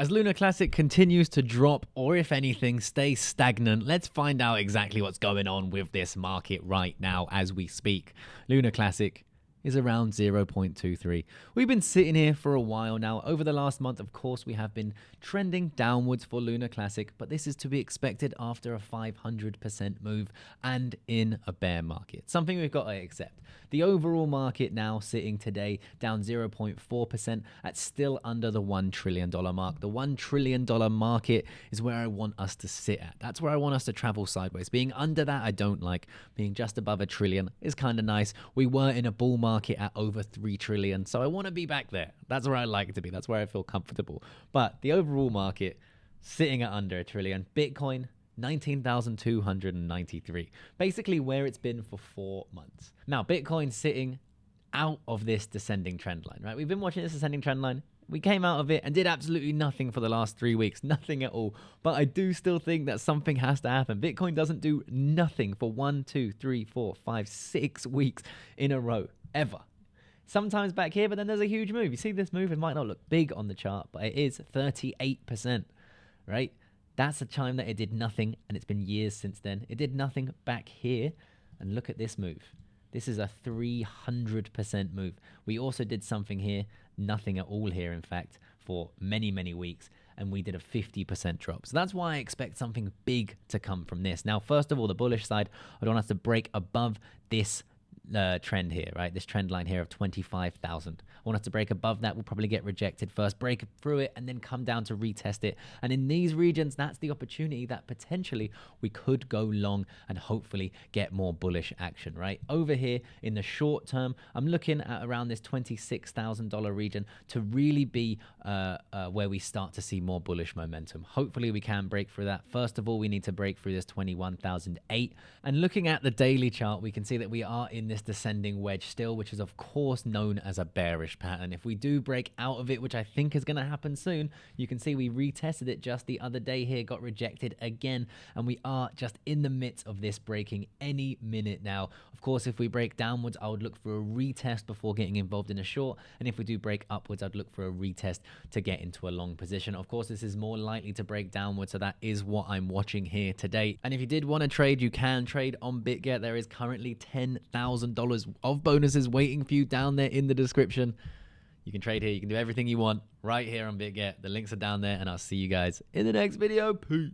As Lunar Classic continues to drop, or if anything, stay stagnant, let's find out exactly what's going on with this market right now as we speak. Lunar Classic is around 0.23. We've been sitting here for a while now. Over the last month, of course, we have been trending downwards for Lunar Classic, but this is to be expected after a 500% move and in a bear market. Something we've got to accept. The overall market now sitting today down 0.4% at still under the $1 trillion mark. The $1 trillion market is where I want us to sit at. That's where I want us to travel sideways. Being under that, I don't like. Being just above a trillion is kind of nice. We were in a bull market at over 3 trillion, so I want to be back there. That's where I like it to be. That's where I feel comfortable. But the overall market sitting at under a trillion. Bitcoin 19,293. Basically where it's been for 4 months. Now, Bitcoin sitting out of this descending trend line, right? We've been watching this descending trend line. We came out of it and did absolutely nothing for the last 3 weeks. Nothing at all. But I do still think that something has to happen. Bitcoin doesn't do nothing for 1, 2, 3, 4, 5, 6 weeks in a row, ever. Sometimes back here, but then there's a huge move. You see this move? It might not look big on the chart, but it is 38%, right? That's a time that it did nothing, and it's been years since then. It did nothing back here, and look at this move. This is a 300% move. We also did something here, nothing at all here, in fact, for many, many weeks, and we did a 50% drop. So that's why I expect something big to come from this. Now, first of all, the bullish side, I don't want us to break above this trend here, right? This trend line here of 25,000. I want us to break above that. We'll probably get rejected first, break through it, and then come down to retest it. And in these regions, that's the opportunity that potentially we could go long and hopefully get more bullish action, right? Over here in the short term, I'm looking at around this $26,000 region to really be where we start to see more bullish momentum. Hopefully we can break through that. First of all, we need to break through this 21,008. And looking at the daily chart, we can see that we are in this descending wedge still, which is of course known as a bearish pattern. If we do break out of it, which I think is going to happen soon, you can see we retested it just the other day here, got rejected again, and we are just in the midst of this breaking any minute now. Of course, if we break downwards, I would look for a retest before getting involved in a short, and if we do break upwards, I'd look for a retest to get into a long position. Of course, this is more likely to break downwards, so that is what I'm watching here today. And if you did want to trade, you can trade on BitGet. There is currently $10,000 of bonuses waiting for you down there in the description. You can trade here. You can do everything you want right here on BitGet. The links are down there, and I'll see you guys in the next video. Peace.